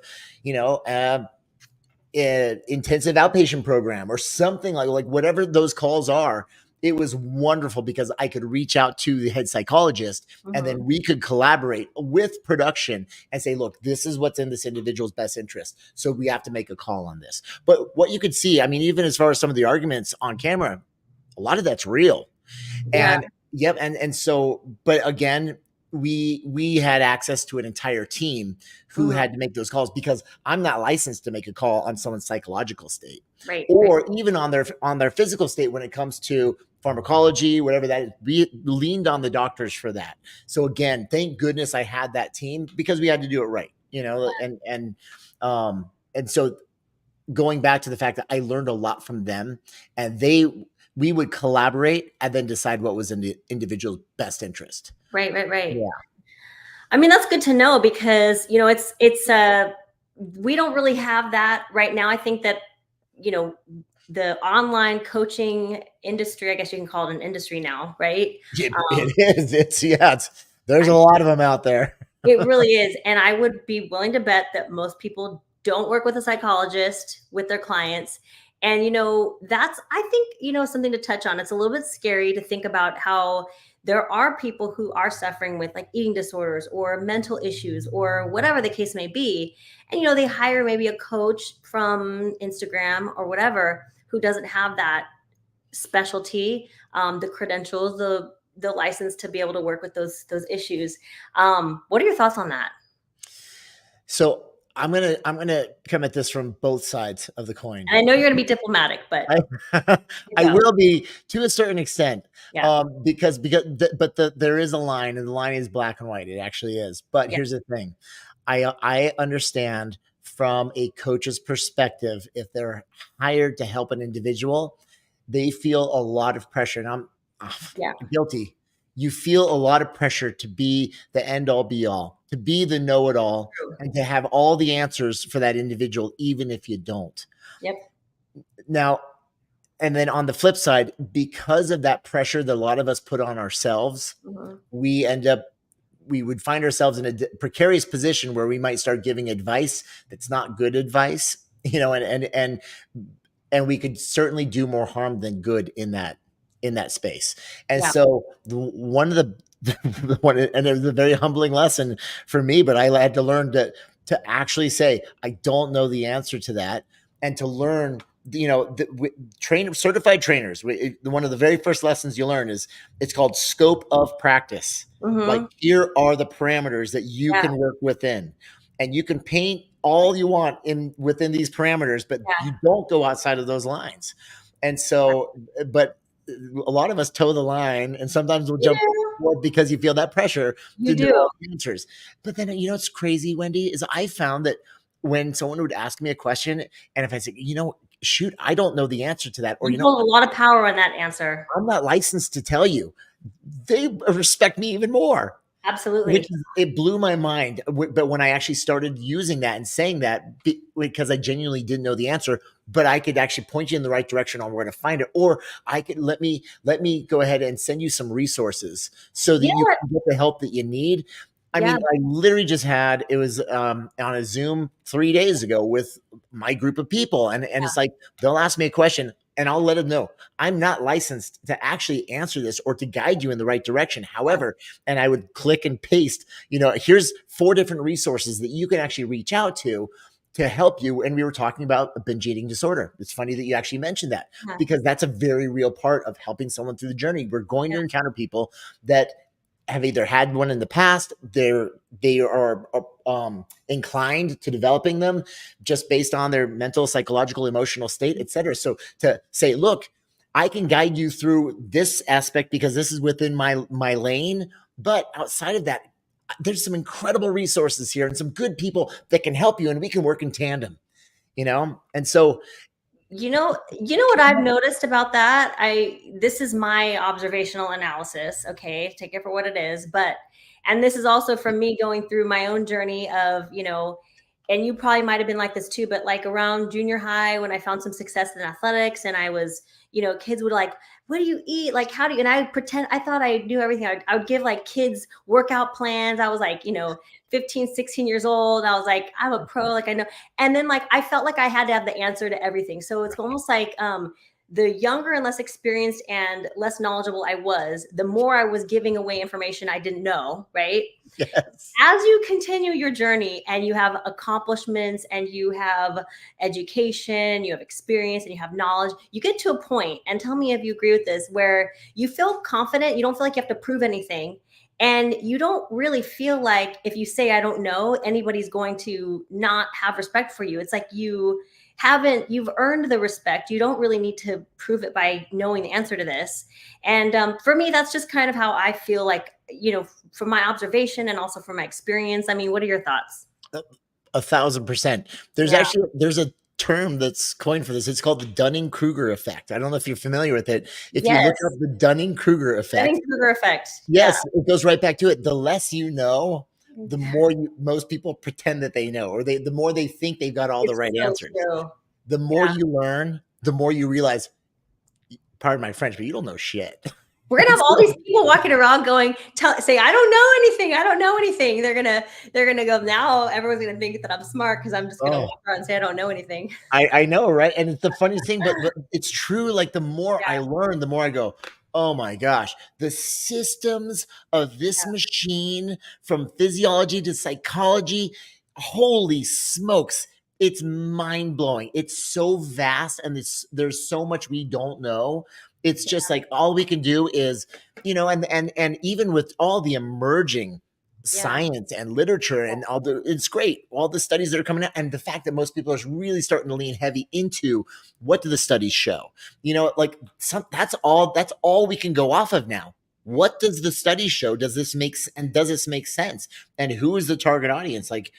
intensive outpatient program or something, like whatever those calls are, it was wonderful because I could reach out to the head psychologist, and then we could collaborate with production and say, look, this is what's in this individual's best interest. So we have to make a call on this. But what you could see, I mean, even as far as some of the arguments on camera, a lot of that's real. Yeah. And yep. And so, but again, we had access to an entire team who had to make those calls, because I'm not licensed to make a call on someone's psychological state, Right. or even on their physical state when it comes to pharmacology, whatever that is. We leaned on the doctors for that. So again, thank goodness I had that team, because we had to do it right, and so going back to the fact that I learned a lot from them, and we would collaborate and then decide what was in the individual's best interest. Right. Yeah. I mean, that's good to know, because, we don't really have that right now. I think that, the online coaching industry, I guess you can call it an industry now, right? It is. There's a lot of them out there. It really is. And I would be willing to bet that most people don't work with a psychologist with their clients. And, that's, I think, something to touch on. It's a little bit scary to think about how there are people who are suffering with like eating disorders or mental issues or whatever the case may be. And, you know, they hire maybe a coach from Instagram or whatever who doesn't have that specialty, the credentials, the license to be able to work with those issues. What are your thoughts on that? So I'm gonna come at this from both sides of the coin. And I know you're gonna be diplomatic, but I will be to a certain extent. Yeah. Because there is a line, and the line is black and white. It actually is. But here's the thing. I understand from a coach's perspective, if they're hired to help an individual, they feel a lot of pressure. And I'm guilty. You feel a lot of pressure to be the end all be all, to be the know-it-all, and to have all the answers for that individual, even if you don't. Yep. Now, and then on the flip side, because of that pressure that a lot of us put on ourselves, we would find ourselves in a precarious position where we might start giving advice that's not good advice, you know, and we could certainly do more harm than good in that space. And so one of the one, and it was a very humbling lesson for me, but I had to learn to actually say, I don't know the answer to that. And to learn, you know, certified trainers, one of the very first lessons you learn is it's called scope of practice. Like, here are the parameters that you can work within, and you can paint all you want within these parameters, but you don't go outside of those lines. And so, but a lot of us toe the line, and sometimes we'll jump forward because you feel that pressure to do answers. But then, you know, what's crazy, Wendy, is I found that when someone would ask me a question, and if I say, you know, shoot, I don't know the answer to that, or you hold a lot of power on that answer. I'm not licensed to tell you. They respect me even more. Absolutely. It blew my mind. But when I actually started using that and saying that, because I genuinely didn't know the answer, but I could actually point you in the right direction on where to find it, or I could let me go ahead and send you some resources so that you can get the help that you need. I mean, I literally just had, it was on a Zoom 3 days ago with my group of people. And it's like, they'll ask me a question and I'll let them know I'm not licensed to actually answer this or to guide you in the right direction. However, and I would click and paste, you know, here's 4 different resources that you can actually reach out to help you. And we were talking about a binge eating disorder. It's funny that you actually mentioned that, because that's a very real part of helping someone through the journey. We're going to encounter people that have either had one in the past, they are inclined to developing them just based on their mental, psychological, emotional state, et cetera. So to say, look, I can guide you through this aspect because this is within my lane, but outside of that, there's some incredible resources here and some good people that can help you, and we can work in tandem, you know? And so, you know what I've noticed about that? This is my observational analysis. Okay. Take it for what it is. And this is also from me going through my own journey of, you know, and you probably might've been like this too, but like around junior high, when I found some success in athletics and I was, you know, kids would like, what do you eat? Like, how do you, and I pretend, I thought I knew everything. I would give like kids workout plans. I was like, you know, 15, 16 years old. I was like, I'm a pro, like I know. And then like, I felt like I had to have the answer to everything. So it's almost like, the younger and less experienced and less knowledgeable I was, the more I was giving away information I didn't know, right? Yes. As you continue your journey and you have accomplishments and you have education, you have experience and you have knowledge, you get to a point, and tell me if you agree with this, where you feel confident, you don't feel like you have to prove anything. And you don't really feel like if you say, I don't know, anybody's going to not have respect for you. It's like you've earned the respect. You don't really need to prove it by knowing the answer to this. And for me, that's just kind of how I feel like, you know, from my observation and also from my experience. I mean, what are your thoughts? 1,000%. There's a term that's coined for this. It's called the Dunning-Kruger effect. I don't know if you're familiar with it. If you look up the Dunning-Kruger effect. Dunning-Kruger effect. Yes, it goes right back to it. The less you know, the more most people pretend that they know, or the more they think they've got all the right answers. True. The more you learn, the more you realize, pardon my French, but you don't know shit. We're gonna have all these people walking around say, I don't know anything. I don't know anything. They're gonna go, now everyone's gonna think that I'm smart because I'm just gonna walk around and say I don't know anything. I know, right? And it's the funniest thing, but it's true. Like the more I learn, the more I go, oh my gosh, the systems of this Yeah. machine, from physiology to psychology, holy smokes, it's mind-blowing. It's so vast, and there's so much we don't know. It's just like all we can do is, and even with all the emerging Yeah. science and literature and it's great, all the studies that are coming out, and the fact that most people are really starting to lean heavy into what do the studies show. That's all we can go off of now. What does the study show? Does this make sense? And who is the target audience? And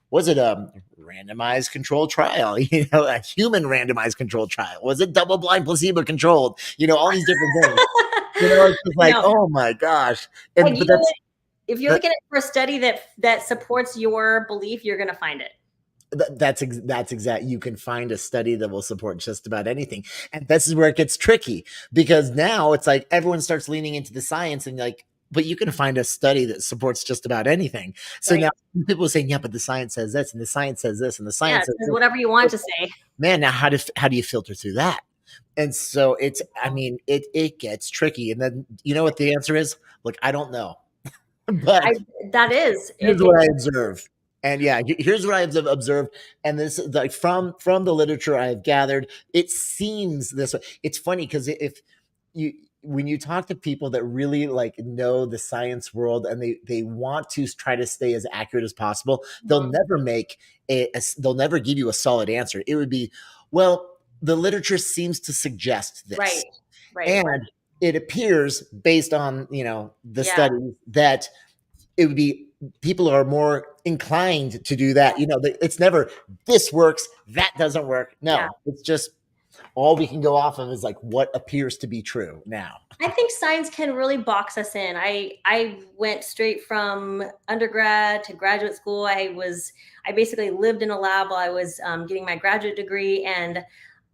was it a randomized controlled trial? A human randomized controlled trial? Was it double blind placebo controlled? All these different things. It's just like, No. oh my gosh. Like, if you're looking for a study that supports your belief, you're going to find it. That's exact. You can find a study that will support just about anything. And this is where it gets tricky, because now it's like everyone starts leaning into the science and but you can find a study that supports just about anything. So Right. now people are saying, yeah, but the science says this, and the science says this, and the science says this. Whatever you want to say. Man, now how do you filter through that? And so it gets tricky. And then you know what the answer is? Look, I don't know. But here's what I observe. And yeah, here's what I've observed. And this is like from the literature I've gathered, it seems this way. It's funny because when you talk to people that really know the science world, and they want to try to stay as accurate as possible, they'll never give you a solid answer. It would be, well, the literature seems to suggest this. Right. And it appears based on, the studies that it would be, people are more inclined to do that. It's never, this works, that doesn't work. No, it's just all we can go off of is what appears to be true now. I think science can really box us in. I went straight from undergrad to graduate school. I basically lived in a lab while I was getting my graduate degree, and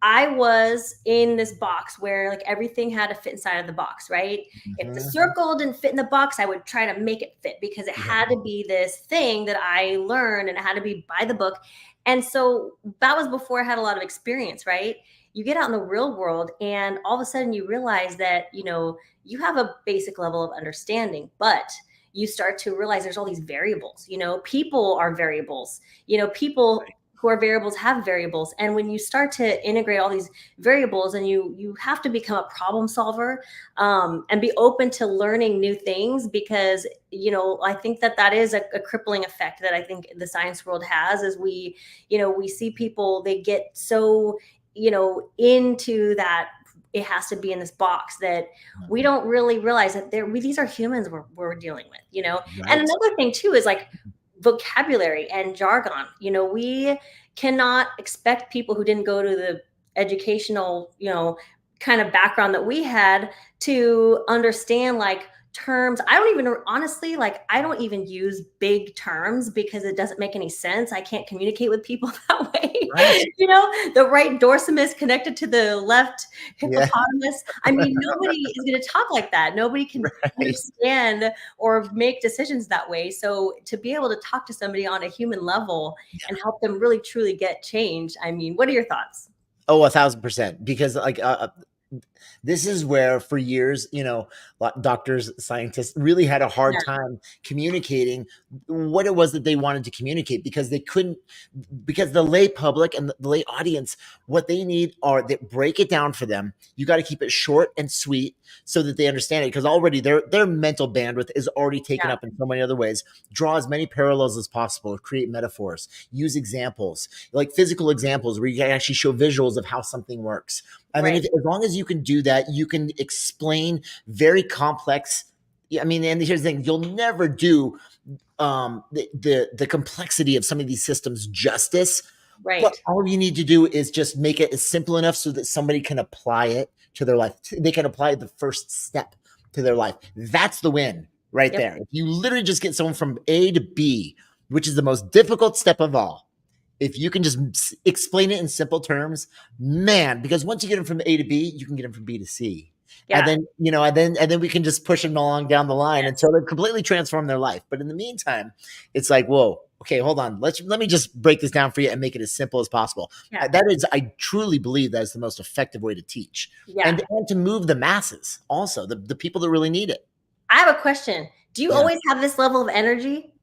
I was in this box where everything had to fit inside of the box, right? Mm-hmm. If the circle didn't fit in the box, I would try to make it fit, because it had to be this thing that I learned, and it had to be by the book. And so that was before I had a lot of experience, right? You get out in the real world, and all of a sudden you realize that, you have a basic level of understanding, but you start to realize there's all these variables. People are variables. People who are variables have variables. And when you start to integrate all these variables, and you have to become a problem solver, and be open to learning new things, because, I think that is a crippling effect that I think the science world has, is we see people, they get so, into that it has to be in this box, that we don't really realize that these are humans we're dealing with, Right. And another thing too is vocabulary and jargon. We cannot expect people who didn't go to the educational, kind of background that we had to understand terms. I don't even use big terms, because it doesn't make any sense. I can't communicate with people that way. Right. The right dorsum connected to the left hippopotamus. Yeah. I mean, nobody is going to talk like that. Nobody can understand or make decisions that way. So to be able to talk to somebody on a human level and help them really truly get change. I mean, what are your thoughts? Oh, 1,000%. Because this is where for years, doctors, scientists really had a hard time communicating what it was that they wanted to communicate, because they couldn't, because the lay public and the lay audience, what they need are that break it down for them. You got to keep it short and sweet so that they understand it, because already their mental bandwidth is already taken up in so many other ways. Draw as many parallels as possible, create metaphors, use examples, like physical examples where you can actually show visuals of how something works. I mean, as long as you can do that, you can explain very complex. I mean, and here's the thing: you'll never do the complexity of some of these systems justice. Right. But all you need to do is just make it simple enough so that somebody can apply it to their life. They can apply the first step to their life. That's the win right there. If you literally just get someone from A to B, which is the most difficult step of all. If you can just explain it in simple terms, man, because once you get them from A to B, you can get them from B to C. Yeah. And then, and then we can just push them along down the line until they completely transform their life. But in the meantime, it's whoa, okay, hold on. Let me just break this down for you and make it as simple as possible. Yeah. That is, I truly believe that is the most effective way to teach, Yeah. and to move the masses, also the people that really need it. I have a question. Do you always have this level of energy?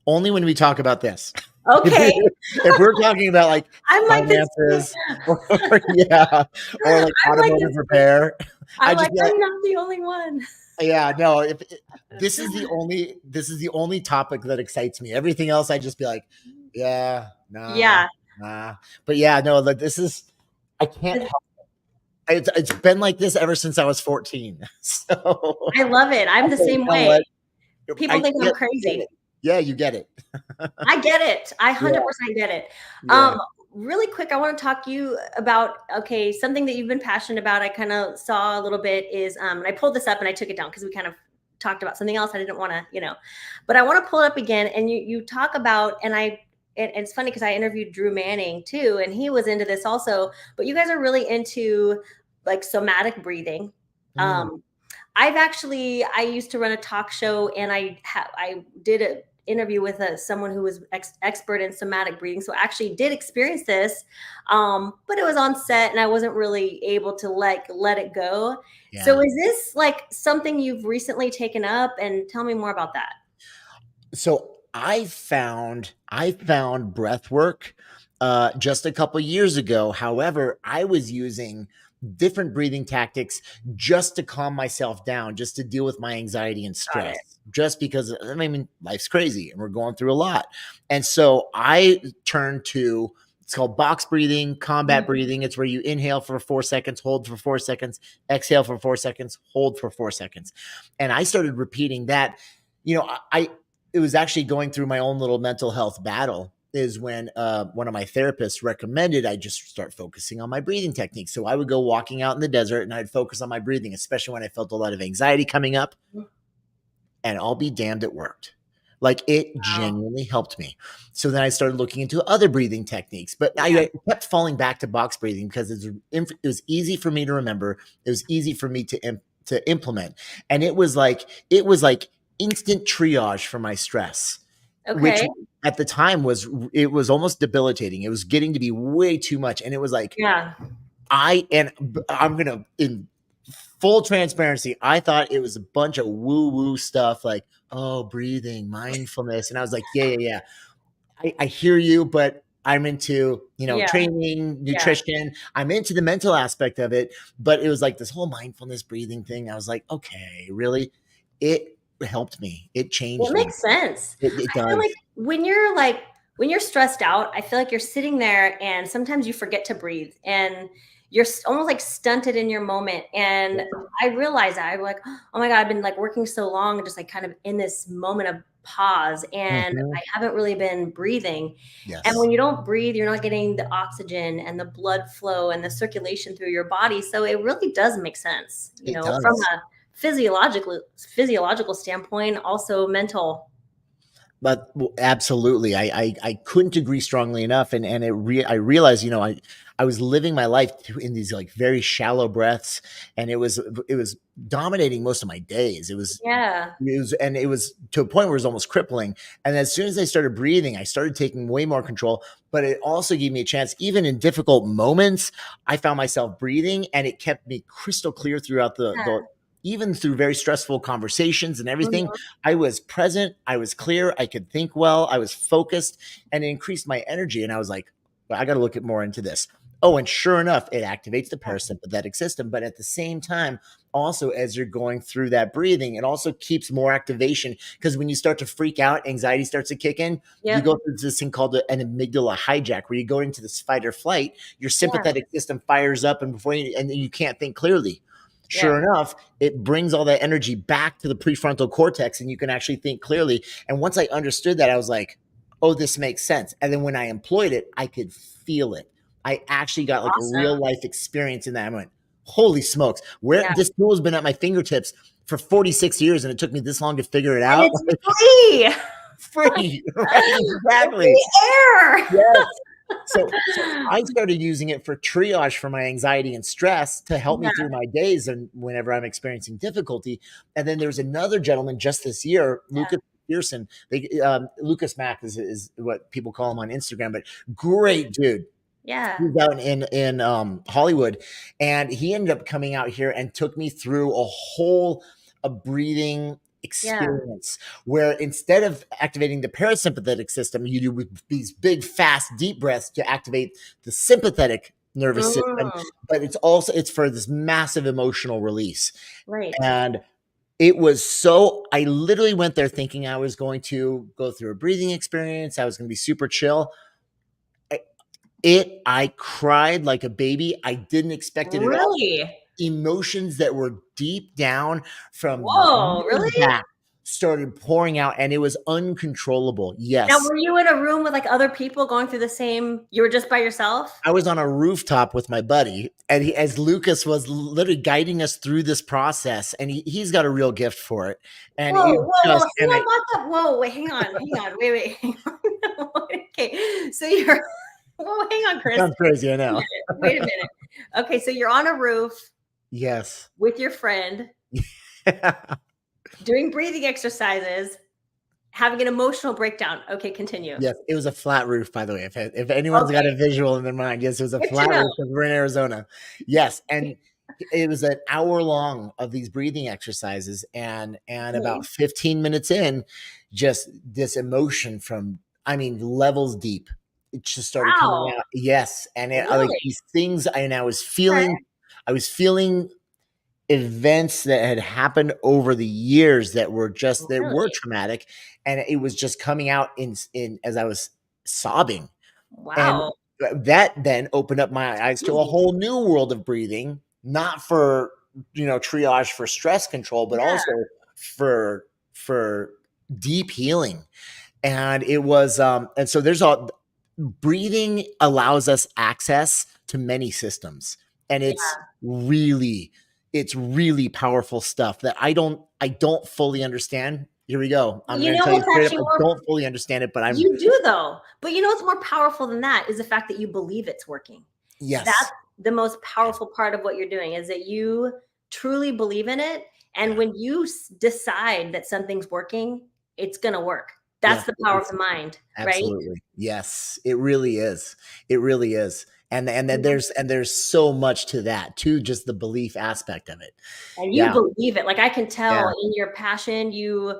Only when we talk about this. Okay. If we're talking about like I'm like this. finances, or like automotive repair, I'm like, I'm not the only one. Yeah, no. This is the only topic that excites me. Everything else, I just be like, yeah, nah, Yeah. nah. But yeah, no. Like this is, I can't help it. It's been like this ever since I was 14. So I love it. I'm the same way. People think I'm crazy. Yeah, you get it. I get it. I 100% get it. Yeah. Really quick, I want to talk to you about, okay, something that you've been passionate about. I kind of saw a little bit is, and I pulled this up and I took it down because we kind of talked about something else. I didn't want to, but I want to pull it up again. And you talk about, and it's funny because I interviewed Drew Manning too, and he was into this also, but you guys are really into like somatic breathing. I used to run a talk show, and I did an interview with someone who was expert in somatic breathing. So I actually did experience this, but it was on set and I wasn't really able to let it go. Yeah. So is this like something you've recently taken up, and tell me more about that? So I found breath work just a couple years ago. However, I was using different breathing tactics just to calm myself down, just to deal with my anxiety and stress, just because, I mean, life's crazy and we're going through a lot. And so I turned to, it's called box breathing, combat breathing. It's where you inhale for 4 seconds, hold for 4 seconds, exhale for 4 seconds, hold for 4 seconds. And I started repeating that. It was actually going through my own little mental health battle, is when one of my therapists recommended I just start focusing on my breathing techniques. So I would go walking out in the desert and I'd focus on my breathing, especially when I felt a lot of anxiety coming up. And I'll be damned, it worked. Like, it genuinely helped me. So then I started looking into other breathing techniques, but I kept falling back to box breathing because it was easy for me to remember. It was easy for me to implement. And it was like instant triage for my stress. Okay. Which at the time was almost debilitating. It was getting to be way too much. And it was like, I'm going to, in full transparency, I thought it was a bunch of woo-woo stuff like, oh, breathing, mindfulness. And I was like, yeah. I hear you, but I'm into, training, nutrition. I'm into the mental aspect of it. But it was like this whole mindfulness breathing thing. I was like, okay, really? It helped me. It changed. It makes sense. It does. I feel like when you're stressed out, I feel like you're sitting there and sometimes you forget to breathe and you're almost like stunted in your moment. And I realized that I'm like, oh my God, I've been like working so long and just like kind of in this moment of pause, and I haven't really been breathing. Yes. And when you don't breathe, you're not getting the oxygen and the blood flow and the circulation through your body. So it really does make sense, from a physiological standpoint, also mental. But absolutely, I couldn't agree strongly enough. And I realized, I was living my life in these like very shallow breaths, and it was dominating most of my days. It was to a point where it was almost crippling. And as soon as I started breathing, I started taking way more control. But it also gave me a chance, even in difficult moments, I found myself breathing, and it kept me crystal clear throughout even through very stressful conversations and everything. I was present, I was clear, I could think well, I was focused, and it increased my energy. And I was like, well, I got to look more into this. Oh, and sure enough, it activates the parasympathetic system. But at the same time, also, as you're going through that breathing, it also keeps more activation, because when you start to freak out, anxiety starts to kick in. You go through this thing called an amygdala hijack, where you go into this fight or flight, your sympathetic system fires up, and you can't think clearly. Sure enough, it brings all that energy back to the prefrontal cortex, and you can actually think clearly. And once I understood that, I was like, oh, this makes sense. And then when I employed it, I could feel it. I actually got like a real life experience in that. I went, holy smokes, this tool has been at my fingertips for 46 years, and it took me this long to figure it out. And it's free, right? Exactly. Free air. Yes. So I started using it for triage for my anxiety and stress to help me through my days and whenever I'm experiencing difficulty. And then there's another gentleman just this year, Lucas, Pearson. Lucas Mack is what people call him on Instagram, but great dude. Yeah. He's out in Hollywood, and he ended up coming out here and took me through a breathing experience where instead of activating the parasympathetic system, you do these big, fast, deep breaths to activate the sympathetic nervous system. But it's for this massive emotional release. Right. And it was I literally went there thinking I was going to go through a breathing experience. I was going to be super chill. I cried like a baby. I didn't expect it at all. Really? Emotions that were deep down from Whoa, really? back started pouring out, and it was uncontrollable. Yes. Now, were you in a room with like other people going through the same? You were just by yourself? I was on a rooftop with my buddy, and as Lucas was literally guiding us through this process, and he's got a real gift for it. And whoa, wait, hang on, wait, hang on. Okay, so you're. Whoa, hang on, Chris. Sounds crazy, I know. Wait a minute. Okay, so you're on a roof. Yes. With your friend. Doing breathing exercises, having an emotional breakdown. Okay, continue. Yes, it was a flat roof, by the way. If anyone's got a visual in their mind, yes, it was a flat roof because we're in Arizona. Yes, and it was an hour long of these breathing exercises, and about 15 minutes in, just this emotion from, levels deep. It just started coming out. Yes. And like these things, and I was feeling events that had happened over the years that were traumatic. And it was just coming out in as I was sobbing. Wow. And that then opened up my eyes to a whole new world of breathing, not for, triage for stress control, but also for deep healing. And it was, and so breathing allows us access to many systems, and it's really powerful stuff that I don't fully understand. Here we go. I'm going to tell you straight up, I don't fully understand it, but you do though. But you know what's more powerful than that is the fact that you believe it's working. Yes. That's the most powerful part of what you're doing, is that you truly believe in it. And when you decide that something's working, it's going to work. That's the power of the mind, absolutely. Right? Yes, it really is. It really is. And then there's so much to that too, just the belief aspect of it. And you believe it. Like I can tell in your passion, you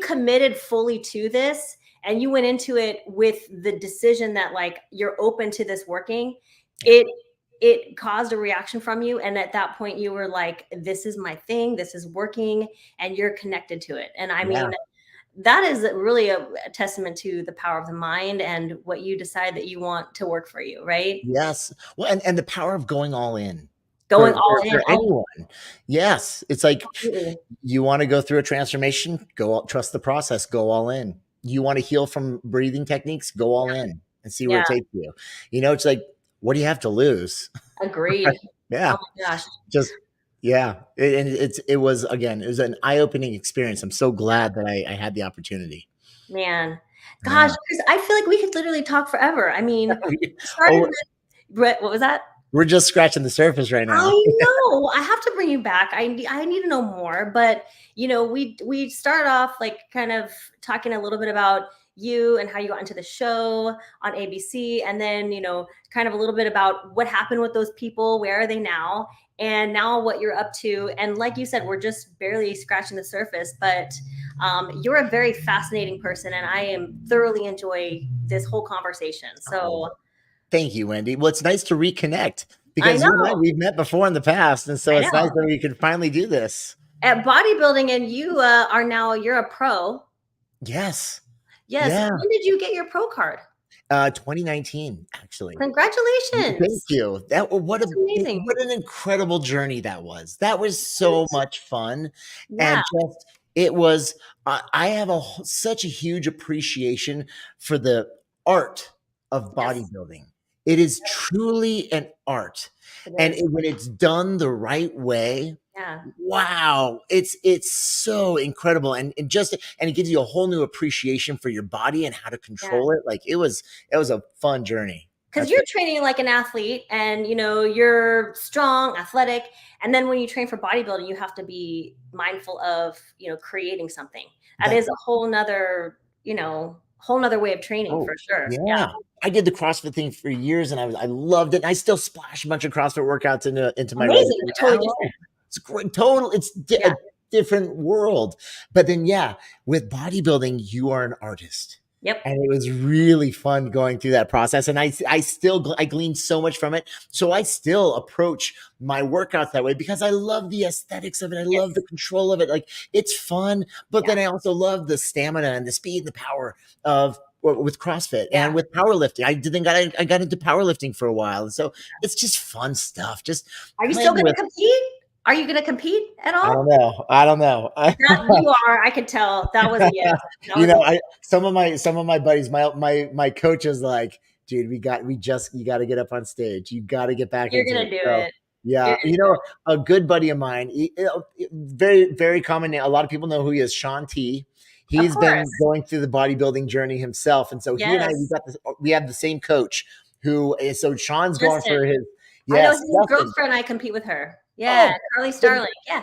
committed fully to this, and you went into it with the decision that like you're open to this working. It caused a reaction from you, and at that point you were like, this is my thing, this is working, and you're connected to it. And I mean, that is really a testament to the power of the mind and what you decide that you want to work for you, right? Yes. Well, and the power of going all in. Going all in. For anyone. Yes. It's like you want to go through a transformation, trust the process, go all in. You want to heal from breathing techniques, go all in and see where it takes you. It's like, what do you have to lose? Agreed. Yeah. Oh my gosh. It was an eye-opening experience. I'm so glad that I had the opportunity. Man, gosh, Chris, I feel like we could literally talk forever. I mean, what was that? We're just scratching the surface right now. I know. I have to bring you back. I need to know more. But we started off like kind of talking a little bit about you and how you got into the show on ABC, and then kind of a little bit about what happened with those people, where are they now, and now what you're up to. And like you said, we're just barely scratching the surface, but you're a very fascinating person, and I am thoroughly enjoy this whole conversation. So thank you, Wendy. Well, it's nice to reconnect because you and I, we've met before in the past, and so it's nice that we could finally do this at bodybuilding. And you you're a pro. Yes. Yes. Yeah. When did you get your pro card? 2019, actually. Congratulations. Thank you. What an incredible journey that was. That was so much fun. Yeah. And it was, I have such a huge appreciation for the art of bodybuilding. It is truly an art. And when it's done the right way, wow, it's so incredible. And it gives you a whole new appreciation for your body and how to control it. Like it was a fun journey. Because you're training like an athlete, and you're strong, athletic, and then when you train for bodybuilding, you have to be mindful of creating something. that is a whole nother, whole nother way of training for sure. Yeah. I did the CrossFit thing for years and I loved it. And I still splash a bunch of CrossFit workouts into my Amazing. regimen. Totally different. It's great. It's a different world. But then, with bodybuilding, you are an artist. Yep. And it was really fun going through that process. And I gleaned so much from it. So I still approach my workouts that way because I love the aesthetics of it. I love the control of it. Like, it's fun. But then I also love the stamina and the speed and the power of with CrossFit and with powerlifting. I got into powerlifting for a while. And so it's just fun stuff. Are you still going to compete? Are you going to compete at all? I don't know. You are. I could tell. That was a yes. Some of my buddies, my coach is like, dude, you got to get up on stage. You got to get back. You're going to do it. Yeah. A good buddy of mine, very, very common name. A lot of people know who he is, Sean T. He's been going through the bodybuilding journey himself. And so he and I, we have the same coach so Sean's going for his, I know his girlfriend. I compete with her. Yeah. Carly Starling. Yeah.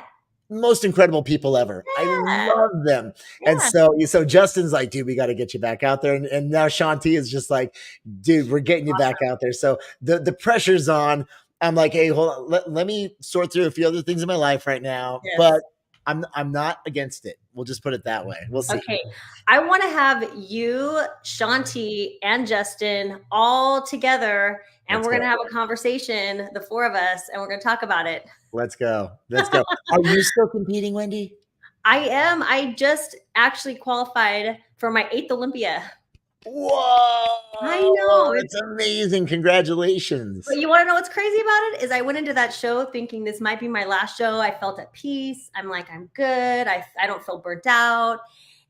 Most incredible people ever. I love them. And so Justin's like, dude, we got to get you back out there. And now Sean T is just like, dude, we're getting you back out there. So the pressure's on. I'm like, hey, hold on. Let me sort through a few other things in my life right now. Yes. But I'm not against it. We'll just put it that way. We'll see. Okay. I want to have you, Sean T, and Justin all together. And we're going to have a conversation, the four of us, and we're going to talk about it. Let's go. Are you still competing, Wendy? I am. I just actually qualified for my 8th Olympia. Whoa. I know. It's amazing. Congratulations. But you want to know what's crazy about it? Is I went into that show thinking this might be my last show. I felt at peace. I'm like, I'm good. I don't feel burnt out.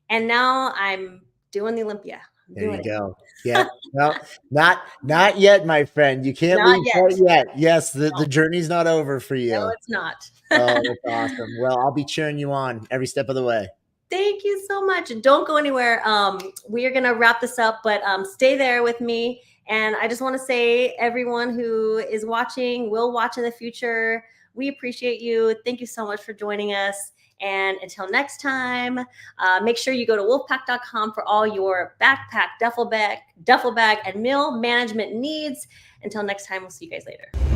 And now I'm doing the Olympia. There you go. Yeah. Well, not yet, my friend. You can't leave quite yet. Yes, the journey's not over for you. No, it's not. Oh, that's awesome. Well, I'll be cheering you on every step of the way. Thank you so much. Don't go anywhere. We are going to wrap this up, but stay there with me. And I just want to say, everyone who is watching, will watch in the future, we appreciate you. Thank you so much for joining us. And until next time, make sure you go to wolfpak.com for all your backpack, duffel bag, and meal management needs. Until next time, we'll see you guys later.